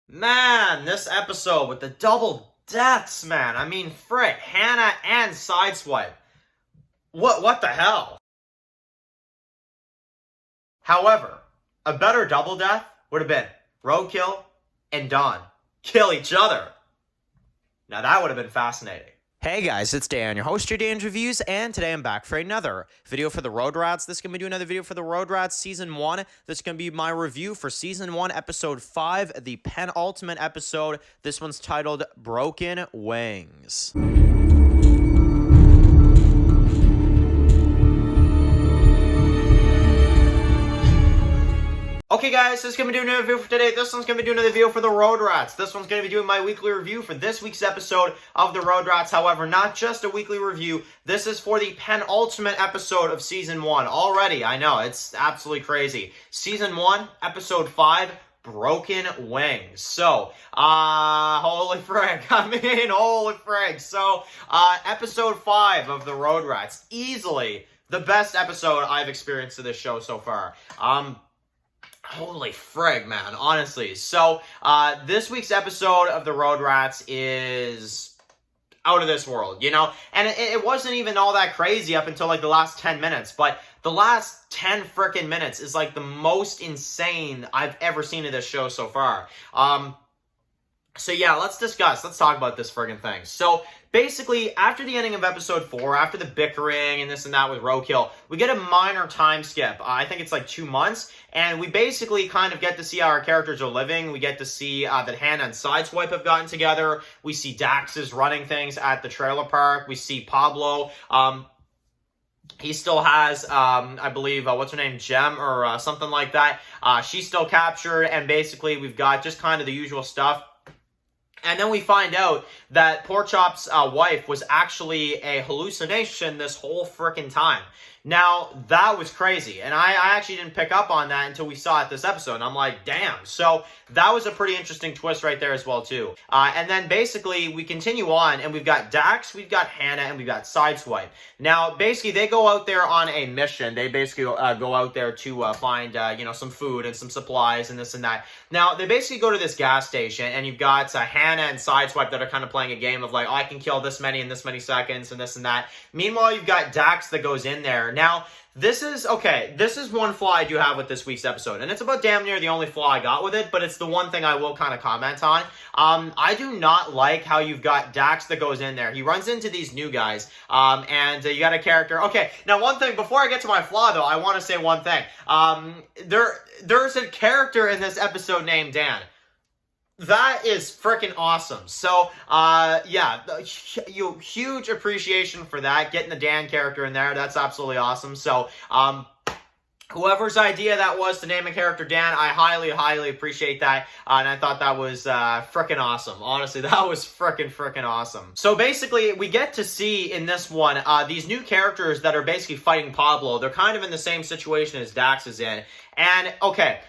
Man, this episode with the double deaths, man. I mean, frick, Hannah and Sideswipe. What the hell? However, a better double death would have been Roadkill and Dawn kill each other. Now that would have been fascinating. Hey guys, it's Dan, your host, your Dan's Reviews, and today I'm back for another video for the Road Rats. This is going to be another video for the Road Rats Season 1. This is going to be my review for Season 1, Episode 5, the penultimate episode. This one's titled Broken Wings. Okay guys, this is going to be doing another video for today. This one's going to be doing another video for the Road Rats. This one's going to be doing my weekly review for this week's episode of the Road Rats. However, not just a weekly review. This is for the penultimate episode of Season 1. Already, I know, it's absolutely crazy. Season 1, Episode 5, Broken Wings. So, holy frig. Holy frig. So, Episode 5 of the Road Rats. Easily the best episode I've experienced of this show so far. Holy frig, man, honestly. So, this week's episode of the Road Rats is out of this world, you know? And it wasn't even all that crazy up until, like, the last 10 minutes. But the last 10 frickin' minutes is, like, the most insane I've ever seen of this show so far. So yeah, let's talk about this friggin' thing. So, basically, after the ending of episode 4, after the bickering and this and that with Roadkill, we get a minor time skip. I think it's like 2 months, and we basically kind of get to see how our characters are living. We get to see that Hannah and Sideswipe have gotten together. We see Dax is running things at the trailer park. We see Pablo. He still has, I believe, what's her name, Gem or something like that. She's still captured, and basically we've got just kind of the usual stuff. And then we find out that Porkchop's wife was actually a hallucination this whole frickin' time. Now, that was crazy, and I actually didn't pick up on that until we saw it this episode, and I'm like, damn. So, that was a pretty interesting twist right there as well, too. And then, basically, we continue on, and we've got Dax, we've got Hannah, and we've got Sideswipe. Now, basically, they go out there on a mission. They basically go out there to find, some food and some supplies and this and that. Now, they basically go to this gas station, and you've got Hannah and Sideswipe that are kind of playing a game of, like, oh, I can kill this many in this many seconds and this and that. Meanwhile, you've got Dax that goes in there. Now, this is one flaw I do have with this week's episode, and it's about damn near the only flaw I got with it, but it's the one thing I will kind of comment on. I do not like how you've got Dax that goes in there. He runs into these new guys, and you got a character. Okay, now one thing, before I get to my flaw, though, I want to say one thing. There's a character in this episode named Dan. That is freaking awesome. So, yeah, huge appreciation for that. Getting the Dan character in there, that's absolutely awesome. So, whoever's idea that was to name a character Dan, I highly, highly appreciate that. And I thought that was freaking awesome. Honestly, that was freaking awesome. So basically, we get to see in this one, these new characters that are basically fighting Pablo. They're kind of in the same situation as Dax is in. And, okay,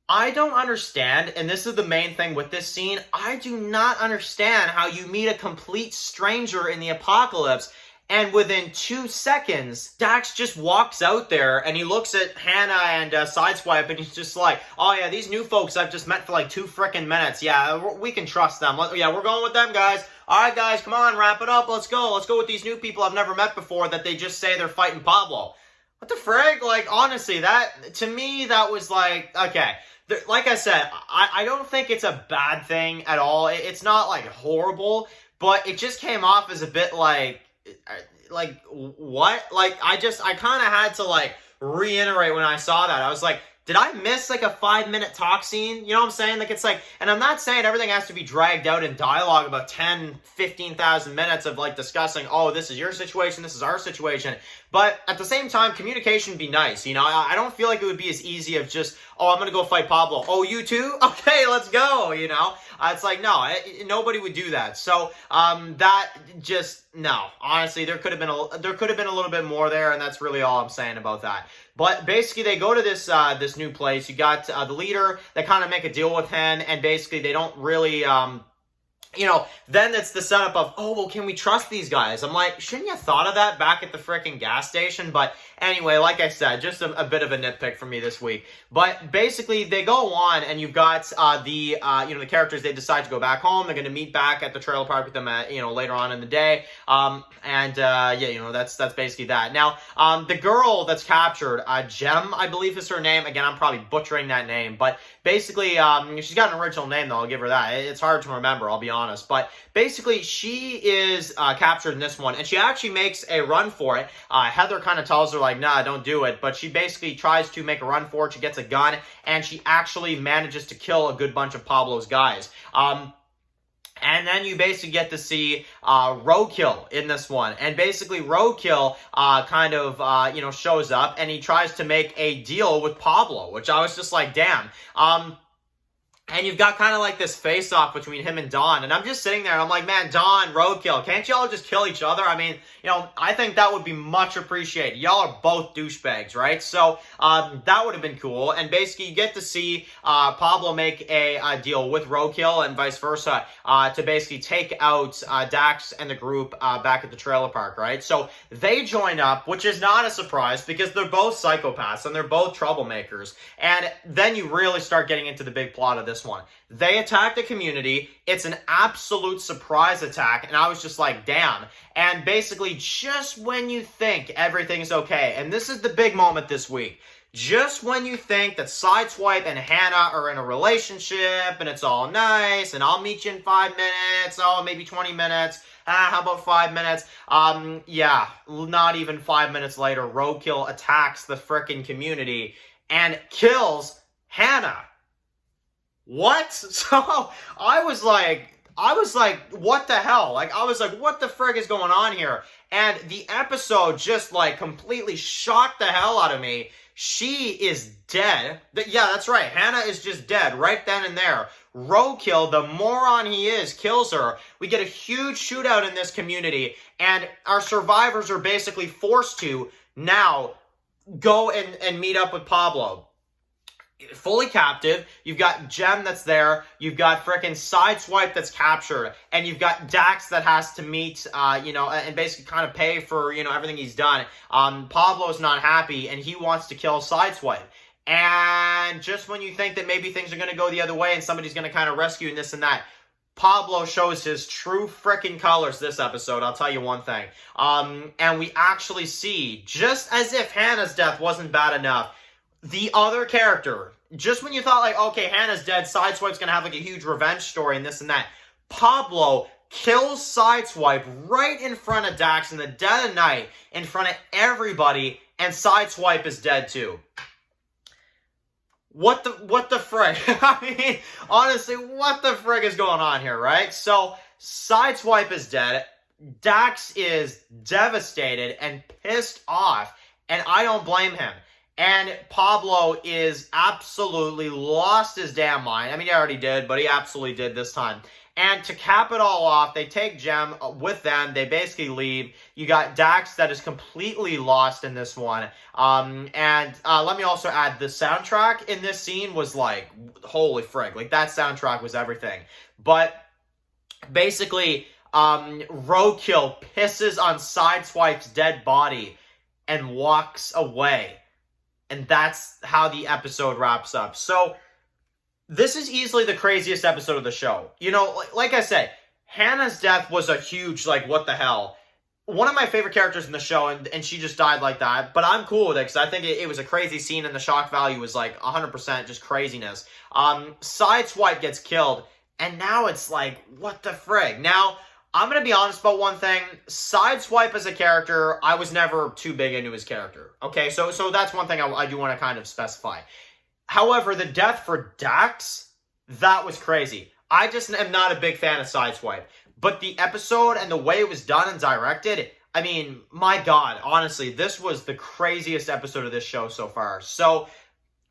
I don't understand, and this is the main thing with this scene, I do not understand how you meet a complete stranger in the apocalypse, and within 2 seconds, Dax just walks out there, and he looks at Hannah and Sideswipe, and he's just like, oh yeah, these new folks I've just met for like 2 frickin' minutes, yeah, we can trust them, yeah, we're going with them, guys. Alright guys, come on, wrap it up, let's go with these new people I've never met before that they just say they're fighting Pablo. What the frig? Like, honestly, that, to me, that was like, okay. Like I said, I don't think it's a bad thing at all. It's not, like, horrible, but it just came off as a bit like, what? Like, I kind of had to, like, reiterate when I saw that. I was like, did I miss, like, a 5-minute talk scene? You know what I'm saying? Like, it's like, and I'm not saying everything has to be dragged out in dialogue about 10, 15,000 minutes of, like, discussing, oh, this is your situation, this is our situation. But at the same time, communication would be nice, you know? I don't feel like it would be as easy of just, oh, I'm gonna go fight Pablo. Oh, you too? Okay, let's go, you know? It's like, no, nobody would do that. So, that just, no. Honestly, there could have been a little bit more there, and that's really all I'm saying about that. But basically, they go to this this new place. You got the leader. They kind of make a deal with him, and basically, they don't really then it's the setup of, oh, well, can we trust these guys? I'm like, shouldn't you have thought of that back at the frickin' gas station? But anyway, like I said, just a bit of a nitpick for me this week. But basically, they go on, and you've got the characters. They decide to go back home. They're going to meet back at the trailer park with them at, later on in the day. That's basically that. Now, the girl that's captured, Gem, I believe is her name. Again, I'm probably butchering that name, but basically, she's got an original name though. I'll give her that. It's hard to remember, I'll be honest. But basically, she is captured in this one, and she actually makes a run for it. Heather kind of tells her like, nah, don't do it. But she basically tries to make a run for it. She gets a gun, and she actually manages to kill a good bunch of Pablo's guys. And then you basically get to see Roadkill in this one. And basically Roadkill shows up, and he tries to make a deal with Pablo, which I was just like, damn. And you've got kind of like this face-off between him and Don. And I'm just sitting there and I'm like, man, Don, Roadkill, can't y'all just kill each other? I mean, I think that would be much appreciated. Y'all are both douchebags, right? So that would have been cool. And basically you get to see Pablo make a deal with Roadkill and vice versa to basically take out Dax and the group back at the trailer park, right? So they join up, which is not a surprise because they're both psychopaths and they're both troublemakers. And then you really start getting into the big plot of this one. They attack the community. It's an absolute surprise attack, and I was just like, damn. And basically, just when you think everything's okay, and this is the big moment this week, just when you think that Sideswipe and Hannah are in a relationship, and it's all nice, and I'll meet you in 5 minutes, maybe 20 minutes, how about 5 minutes? Not even 5 minutes later, Roadkill attacks the frickin' community and kills Hannah. What? So I was like, what the hell? Like, I was like, what the frig is going on here? And the episode just like completely shocked the hell out of me. She is dead. Yeah, that's right. Hannah is just dead right then and there. Roadkill, the moron he is, kills her. We get a huge shootout in this community, and our survivors are basically forced to now go and meet up with Pablo. Fully captive. You've got Gem that's there. You've got frickin' Sideswipe that's captured. And you've got Dax that has to meet, and basically kind of pay for, everything he's done. Pablo's not happy, and he wants to kill Sideswipe. And just when you think that maybe things are going to go the other way and somebody's going to kind of rescue and this and that, Pablo shows his true frickin' colors this episode, I'll tell you one thing. And we actually see, just as if Hannah's death wasn't bad enough, the other character, just when you thought like, okay, Hannah's dead, Sideswipe's gonna have like a huge revenge story and this and that, Pablo kills Sideswipe right in front of Dax in the dead of night, in front of everybody, and Sideswipe is dead too. What the frig? I mean, honestly, what the frig is going on here, right? So, Sideswipe is dead, Dax is devastated and pissed off, and I don't blame him. And Pablo is absolutely lost his damn mind. I mean, he already did, but he absolutely did this time. And to cap it all off, they take Gem with them. They basically leave. You got Dax that is completely lost in this one. Let me also add, the soundtrack in this scene was like, holy frig. Like, that soundtrack was everything. But basically, Roadkill pisses on Sideswipe's dead body and walks away. And that's how the episode wraps up. So, this is easily the craziest episode of the show. Like I said, Hannah's death was a huge, like, what the hell. One of my favorite characters in the show, and she just died like that. But I'm cool with it, because I think it was a crazy scene, and the shock value was, like, 100% just craziness. Sideswipe gets killed, and now it's like, what the frig? Now, I'm going to be honest about one thing. Sideswipe as a character, I was never too big into his character. Okay, so that's one thing I do want to kind of specify. However, the death for Dax, that was crazy. I just am not a big fan of Sideswipe. But the episode and the way it was done and directed, I mean, my God, honestly, this was the craziest episode of this show so far. So,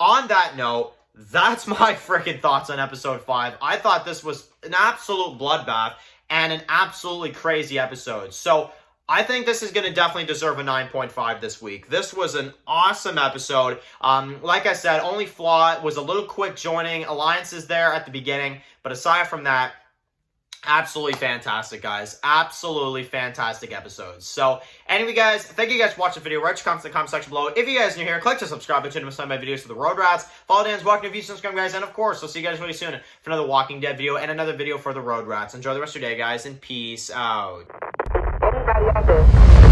on that note, that's my freaking thoughts on episode 5. I thought this was an absolute bloodbath and an absolutely crazy episode. So, I think this is going to definitely deserve a 9.5 this week. This was an awesome episode. Like I said, only flaw was a little quick joining alliances there at the beginning. But aside from that, Absolutely fantastic, guys. Absolutely fantastic episodes. So, anyway, guys, thank you guys for watching the video. Write your comments in the comment section below. If you guys are new here, click the subscribe button to miss my videos for the Road Rats. Follow Dan's Walking Dead, subscribe, guys. And, of course, I'll see you guys really soon for another Walking Dead video and another video for the Road Rats. Enjoy the rest of your day, guys, and peace out. Anybody out there?